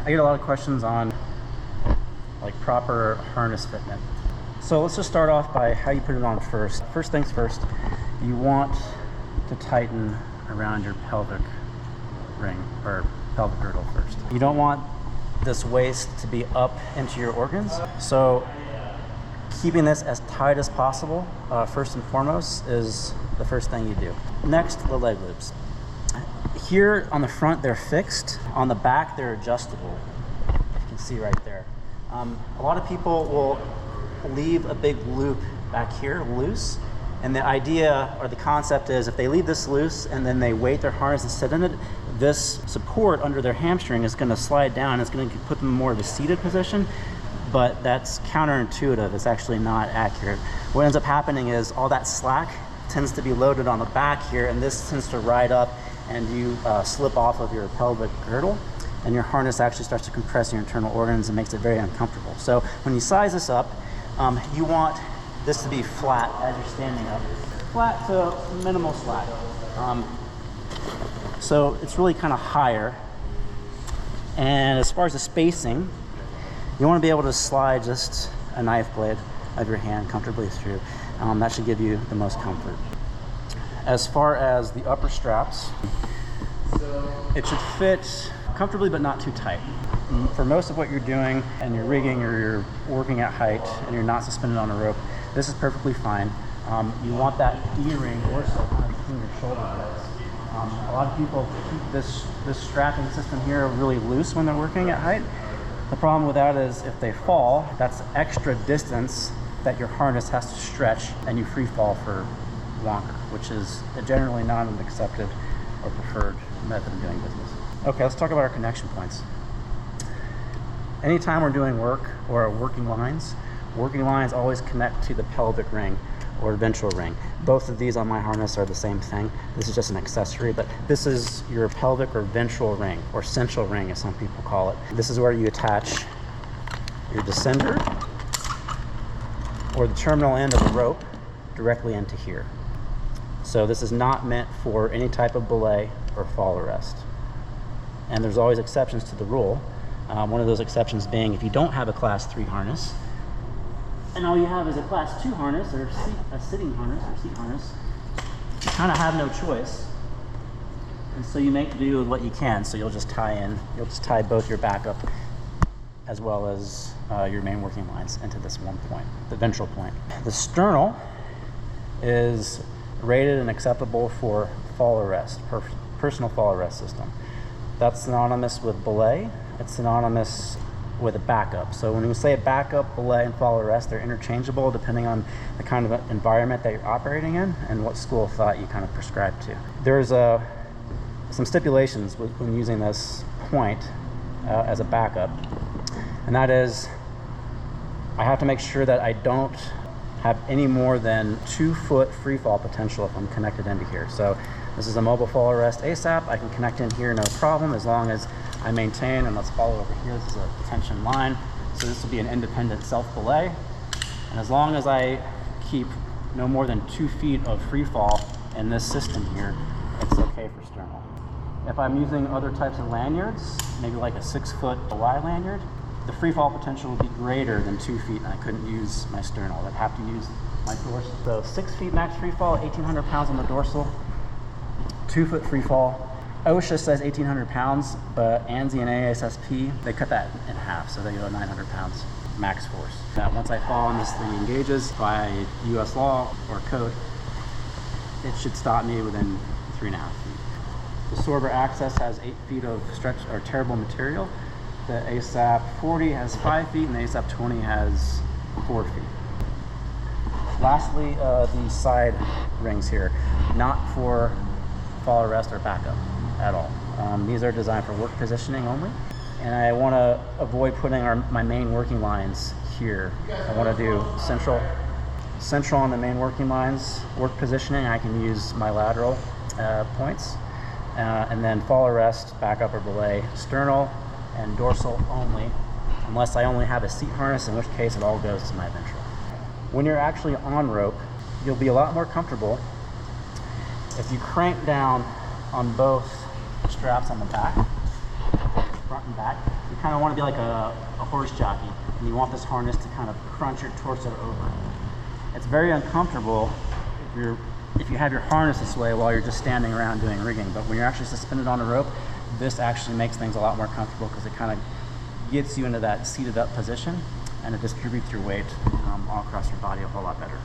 I get a lot of questions on like proper harness fitment. So let's just start off by how you put it on first. First things first, you want to tighten around your pelvic ring or pelvic girdle first. You don't want this waist to be up into your organs. So keeping this as tight as possible, first and foremost, is the first thing you do. Next, the leg loops. Here on the front, they're fixed. On the back, they're adjustable. You can see right there. A lot of people will leave a big loop back here loose. And the idea or the concept is if they leave this loose and then they weight their harness and sit in it, this support under their hamstring is going to slide down. It's going to put them in more of a seated position, but that's counterintuitive. It's actually not accurate. What ends up happening is all that slack tends to be loaded on the back here, and this tends to ride up and you slip off of your pelvic girdle, and your harness actually starts to compress your internal organs and makes it very uncomfortable. So when you size this up, you want this to be flat as you're standing up. Flat to minimal slack. So it's really kind of higher. And as far as the spacing, you want to be able to slide just a knife blade of your hand comfortably through. That should give you the most comfort. As far as the upper straps, it should fit comfortably but not too tight. For most of what you're doing and you're rigging or you're working at height and you're not suspended on a rope, this is perfectly fine. You want that E-ring dorsal kind of between your shoulder blades. A lot of people keep this strapping system here really loose when they're working at height. The problem with that is if they fall, that's extra distance that your harness has to stretch and you free fall for longer, which is generally not an accepted or preferred method of doing business. Okay, let's talk about our connection points. Anytime we're doing work or working lines always connect to the pelvic ring or ventral ring. Both of these on my harness are the same thing. This is just an accessory, but this is your pelvic or ventral ring, or central ring as some people call it. This is where you attach your descender or the terminal end of the rope directly into here. So this is not meant for any type of belay or fall arrest. And there's always exceptions to the rule. One of those exceptions being if you don't have a class 3 harness, and all you have is a class 2 harness or a sitting harness or seat harness, you kind of have no choice. And so you make do with what you can. So you'll just tie both your backup as well as your main working lines into this one point, the ventral point. The sternal is rated and acceptable for fall arrest, personal fall arrest system. That's synonymous with belay. It's synonymous with a backup. So when you say a backup, belay, and fall arrest, they're interchangeable depending on the kind of environment that you're operating in and what school of thought you kind of prescribe to. There's some stipulations when using this point as a backup, and that is I have to make sure that I don't have any more than 2 foot free fall potential if I'm connected into here. So this is a mobile fall arrest ASAP. I can connect in here no problem as long as I maintain, and let's follow over here. This is a detention line. So this will be an independent self belay. And as long as I keep no more than 2 feet of free fall in this system here, it's okay for sternal. If I'm using other types of lanyards, maybe like a 6-foot Y lanyard, the free fall potential would be greater than 2 feet and I couldn't use my sternal. I'd have to use my dorsal. So 6 feet max free fall, 1,800 pounds on the dorsal, 2 foot free fall. OSHA says 1,800 pounds, but ANSI and ASSP, they cut that in half, so they go 900 pounds max force. Now, once I fall on this 3 engages by US law or code, it should stop me within 3.5 feet. The Sorber Access has 8 feet of stretch or tearable material. The ASAP 40 has 5 feet, and the ASAP 20 has 4 feet. Lastly, the side rings here, not for fall arrest or backup at all. These are designed for work positioning only, and I want to avoid putting my main working lines here. I want to do central on the main working lines. Work positioning, I can use my lateral points, and then fall arrest, backup or belay, sternal and dorsal only, unless I only have a seat harness, in which case it all goes to my ventral. When you're actually on rope, you'll be a lot more comfortable if you crank down on both straps on the back, front and back, you kind of want to be like a horse jockey, and you want this harness to kind of crunch your torso over. It's very uncomfortable if you have your harness this way while you're just standing around doing rigging, but when you're actually suspended on a rope, this actually makes things a lot more comfortable because it kind of gets you into that seated up position, and it distributes your weight all across your body a whole lot better.